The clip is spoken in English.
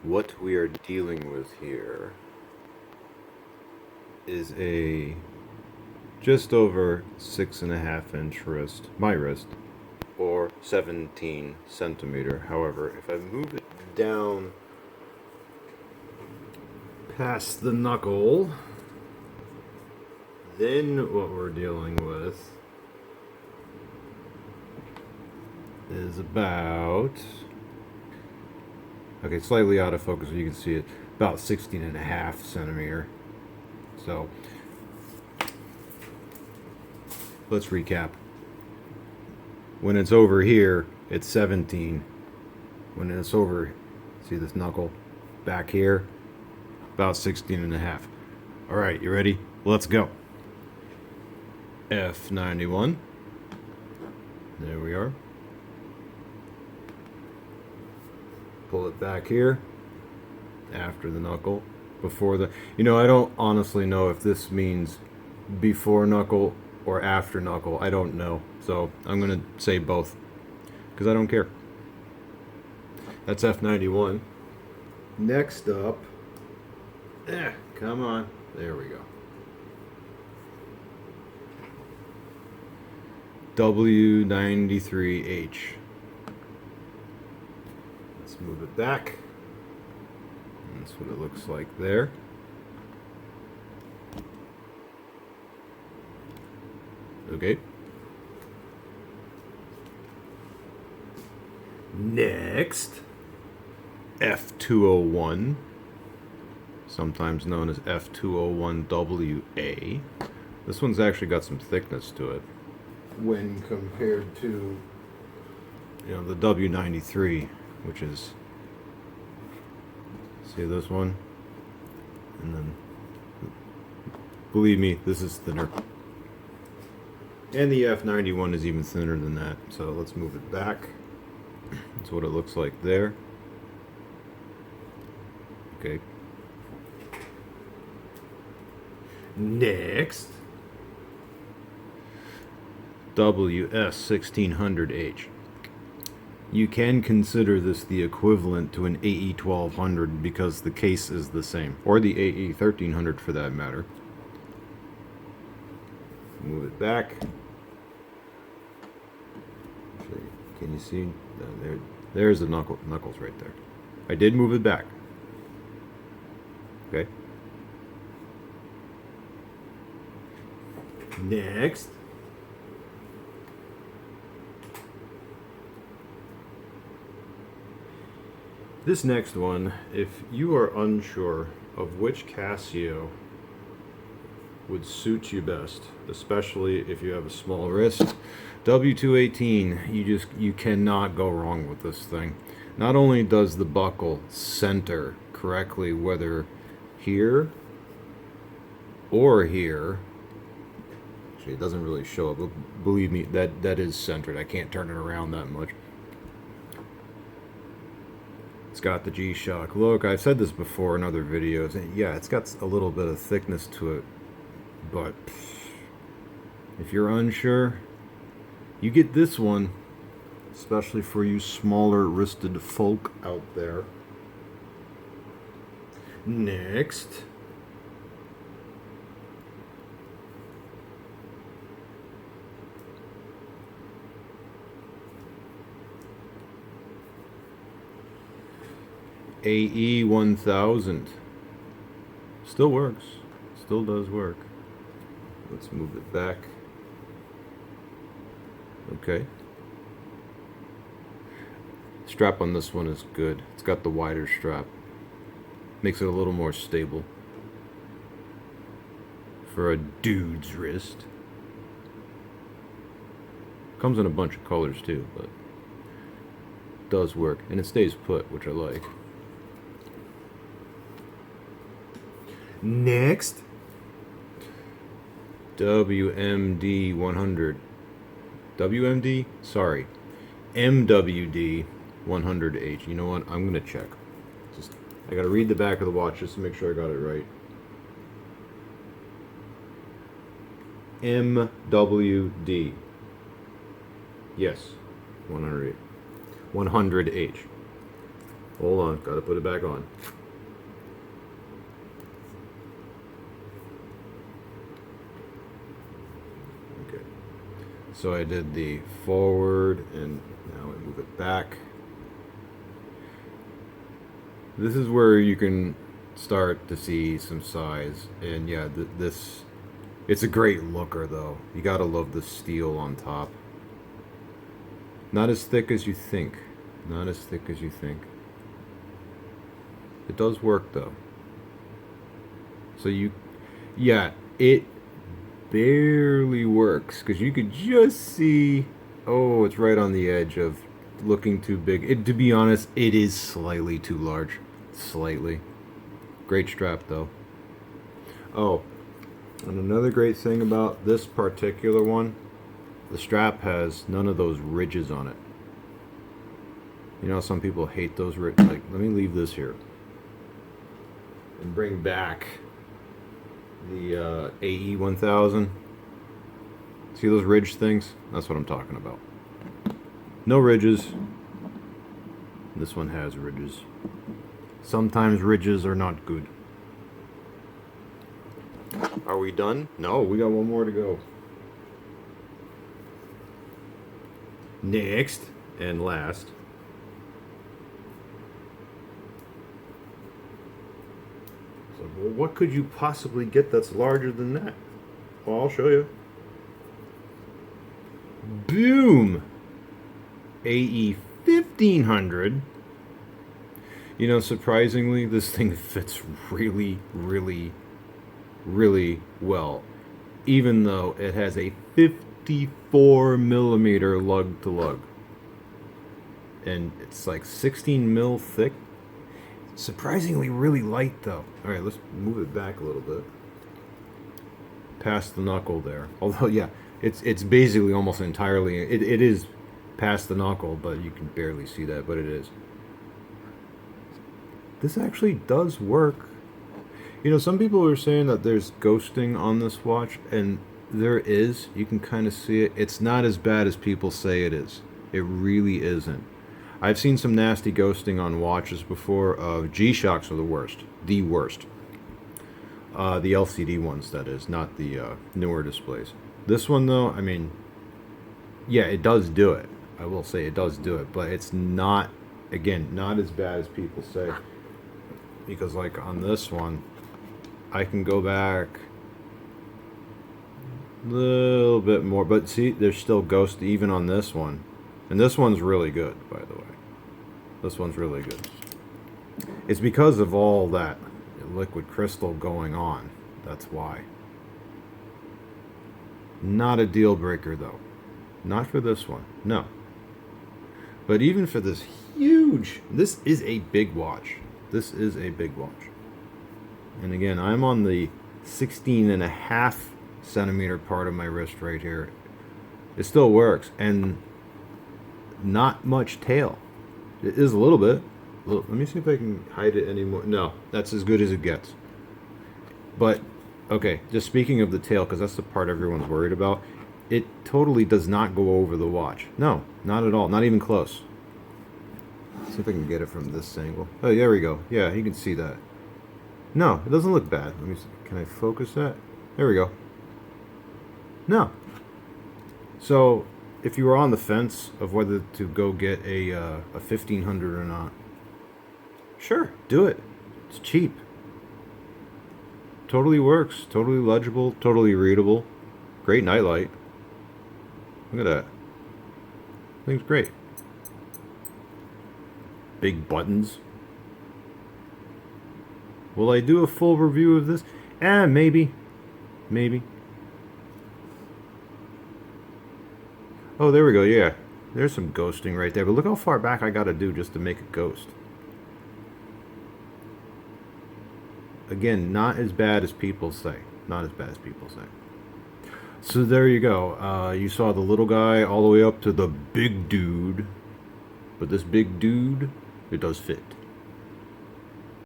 What we are dealing with here is a just over 6.5 inch wrist, my wrist, or 17 centimeter. However, if I move it down past the knuckle, then what we're dealing with is about, okay, slightly out of focus so you can see it, about 16.5 centimeter. So let's recap. When it's over here, it's 17. When it's over, see this knuckle back here, about 16.5. All right, you ready? Let's go. F91. There we are. Pull it back here after the knuckle, before the, I don't honestly know if this means before knuckle or after knuckle. I don't know, so I'm gonna say both because I don't care. That's F91. Next up, come on, there we go. W93H. Let's move it back. That's what it looks like there. Okay. Next, F201, sometimes known as F201WA. This one's actually got some thickness to it when compared to, the W93, which is, see this one? And then, believe me, this is thinner. And the F91 is even thinner than that. So let's move it back. That's what it looks like there. Okay. Next, WS1600H. You can consider this the equivalent to an AE1200 because the case is the same, or the AE1300 for that matter. Move it back. Can you see? There's the knuckles right there. I did move it back. Okay. Next. This next one, if you are unsure of which Casio would suit you best, especially if you have a small wrist, W218, you cannot go wrong with this thing. Not only does the buckle center correctly, whether here or here, actually it doesn't really show up, but believe me, that is centered. I can't turn it around that much. It's got the G-Shock look. I've said this before in other videos, and yeah, it's got a little bit of thickness to it, but if you're unsure, you get this one, especially for you smaller wristed folk out there. Next, AE1000. Still works. Still does work. Let's move it back. Okay. Strap on this one is good. It's got the wider strap. Makes it a little more stable for a dude's wrist. Comes in a bunch of colors too, but does work. And it stays put, which I like. Next, WMD 100. WMD? Sorry. MWD 100H. You know what? I'm going to check. I got to read the back of the watch just to make sure I got it right. MWD. Yes. 100H. Hold on, gotta put it back on. Okay. So I did the forward, and now we move it back. This is where you can start to see some size, and yeah, this, it's a great looker though. You gotta love the steel on top. Not as thick as you think. Not as thick as you think. It does work though. So yeah, it barely works because you could just see, oh, it's right on the edge of looking too big. To be honest, it is slightly too large. Slightly. Great strap though. Oh, and another great thing about this particular one, the strap has none of those ridges on it. You know, some people hate those ridges. Like, let me leave this here and bring back the AE 1000. See those ridge things? That's what I'm talking about. No ridges. This one has ridges. Sometimes ridges are not good. Are we done? No, we got one more to go. Next and last. So, well, what could you possibly get that's larger than that? Well, I'll show you. Boom! AE 1500. You know, surprisingly, this thing fits really, really, really well. Even though it has a 54 millimeter lug to lug. And it's like 16 mil thick. Surprisingly really light though. Alright, let's move it back a little bit. Past the knuckle there. Although, yeah, it's basically almost entirely, it is past the knuckle, but you can barely see that, but it is. This actually does work. You know, some people are saying that there's ghosting on this watch, and there is. You can kind of see it. It's not as bad as people say it is. It really isn't. I've seen some nasty ghosting on watches before. G-Shocks are the worst. The worst. The LCD ones, that is, not the newer displays. This one, though, I mean, yeah, it does do it. I will say it does do it, but it's not, again, not as bad as people say. Because, like, on this one, I can go back a little bit more, but see, there's still ghost even on this one. And this one's really good, by the way. This one's really good. It's because of all that liquid crystal going on. That's why. Not a deal breaker, though. Not for this one. No. But even for this huge... This is a big watch. This is a big watch. And again, I'm on the 16.5 centimeter part of my wrist right here. It still works. And not much tail. It is a little bit. Let me see if I can hide it anymore. No, that's as good as it gets. But, okay, just speaking of the tail, because that's the part everyone's worried about, it totally does not go over the watch. No, not at all. Not even close. Let's see if I can get it from this angle. Oh, there we go. Yeah, you can see that. No, it doesn't look bad. Let me see. Can I focus that? There we go. No. So, if you were on the fence of whether to go get a 1500 or not, sure, do it. It's cheap. Totally works. Totally legible. Totally readable. Great nightlight. Look at that. Thing's great. Big buttons. Will I do a full review of this? Maybe. Maybe. Oh, there we go, yeah. There's some ghosting right there, but look how far back I gotta do just to make a ghost. Again, not as bad as people say. Not as bad as people say. So there you go. You saw the little guy all the way up to the big dude. But this big dude, it does fit.